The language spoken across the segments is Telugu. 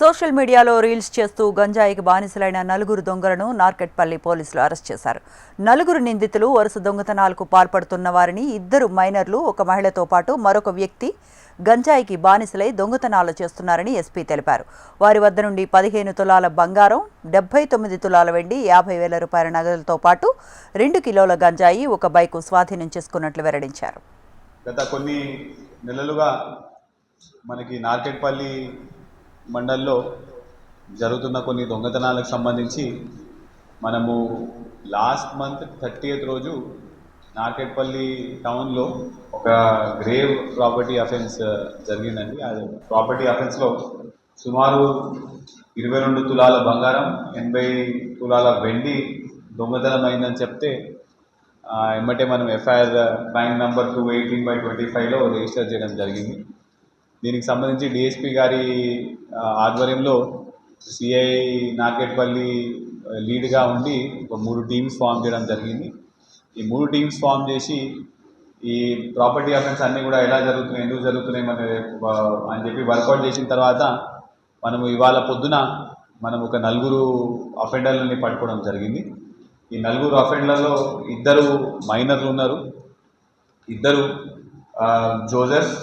సోషల్ మీడియాలో రీల్స్ చేస్తూ గంజాయికి బానిసలైన నలుగురు దొంగలను నార్కెట్పల్లి పోలీసులు అరెస్ట్ చేశారు. నలుగురు నిందితులు వరుస దొంగతనాలకు పాల్పడుతున్న వారిని ఇద్దరు మైనర్లు, ఒక మహిళతో పాటు మరొక వ్యక్తి గంజాయికి బానిసలై దొంగతనాలు చేస్తున్నారని ఎస్పీ తెలిపారు. వారి వద్ద నుండి 15 తులాల బంగారం, 79 తులాల వెండి, 50,000 రూపాయల నగదులతో పాటు 2 కిలోల గంజాయి, ఒక బైకు స్వాధీనం చేసుకున్నట్లు వెల్లడించారు. గత కొన్ని నెలలుగా మనకి నార్కెట్పల్లి మండల్లో జరుగుతున్న కొన్ని దొంగతనాలకు సంబంధించి మనము లాస్ట్ మంత్ 30th రోజు నార్కెట్పల్లి టౌన్లో ఒక గ్రేవ్ ప్రాపర్టీ అఫెన్స్ జరిగిందండి. ఆ ప్రాపర్టీ అఫెన్స్లో సుమారు 22 తులాల బంగారం, 80 తులాల వెండి దొంగతనం అయిందని చెప్తే ఎమ్మటే మనం ఎఫ్ఐఆర్ క్రైమ్ నంబర్ 218/25లో రిజిస్టర్ చేయడం జరిగింది. దీనికి సంబంధించి డిఎస్పీ గారి ఆధ్వర్యంలో సిఐ నార్కెట్పల్లి లీడ్గా ఉండి ఒక 3 టీమ్స్ ఫామ్ చేయడం జరిగింది. ఈ 3 టీమ్స్ ఫామ్ చేసి ఈ ప్రాపర్టీ అఫెన్స్ అన్నీ కూడా ఎలా జరుగుతున్నాయి, ఎందుకు జరుగుతున్నాయి అని చెప్పి వర్కౌట్ చేసిన తర్వాత మనము ఇవాళ పొద్దున మనం ఒక 4 అఫెండర్లని పట్టుకోవడం జరిగింది. ఈ 4 అఫెండర్లలో 2 మైనర్లు ఉన్నారు, 2 జోసెఫ్,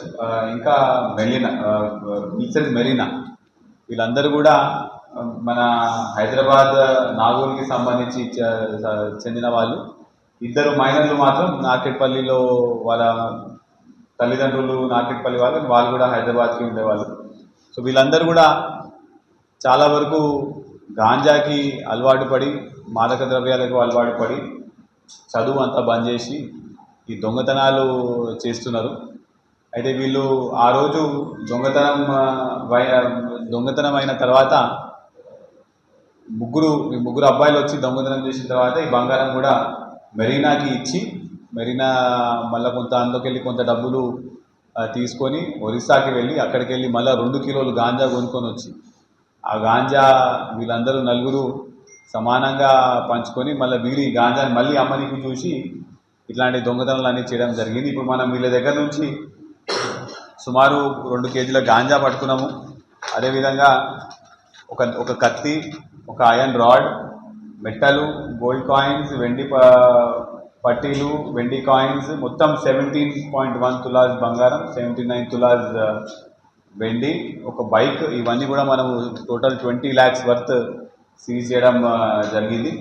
ఇంకా మెరీనా. వీళ్ళందరూ కూడా మన హైదరాబాద్ నాగోల్కి సంబంధించి చెందిన వాళ్ళు. 2 మైనర్లు మాత్రం నార్కెట్పల్లిలో వాళ్ళ తల్లిదండ్రులు నార్కెట్పల్లి వాళ్ళు కూడా హైదరాబాద్కి ఉండేవాళ్ళు. సో వీళ్ళందరూ కూడా చాలా వరకు గాంజాకి అలవాటు పడి, మాదక ద్రవ్యాలకు అలవాటు పడి చదువు అంతా బంద్ చేసి ఈ దొంగతనాలు చేస్తున్నారు. అయితే వీళ్ళు ఆ రోజు దొంగతనం అయిన తర్వాత ముగ్గురు అబ్బాయిలు వచ్చి దొంగతనం చేసిన తర్వాత ఈ బంగారం కూడా మెరీనాకి ఇచ్చి, మెరీనా మళ్ళీ అందులోకెళ్ళి కొంత డబ్బులు తీసుకొని ఒరిస్సాకి వెళ్ళి అక్కడికి వెళ్ళి మళ్ళీ 2 కిలోలు గాంజా కొనుక్కొని వచ్చి ఆ గాంజా వీళ్ళందరూ 4 సమానంగా పంచుకొని మళ్ళీ వీరి గాంజాని మళ్ళీ అమ్మనికి చూసి ఇట్లాంటి దొంగతనాలు అన్నీ చేయడం జరిగింది. ఇప్పుడు మనం వీళ్ళ దగ్గర నుంచి సుమారు 2 కేజీల గాంజా పట్టుకున్నాము. అదేవిధంగా ఒక కత్తి, ఒక ఐరన్ రాడ్, మెట్టలు, గోల్డ్ కాయిన్స్, వెండి పట్టీలు, వెండి కాయిన్స్, మొత్తం 17.1 తులాస్ బంగారం, 79 తులాస్ వెండి, ఒక బైక్, ఇవన్నీ కూడా మనము టోటల్ 20 lakhs వర్త్ సీజ్ చేయడం జరిగింది.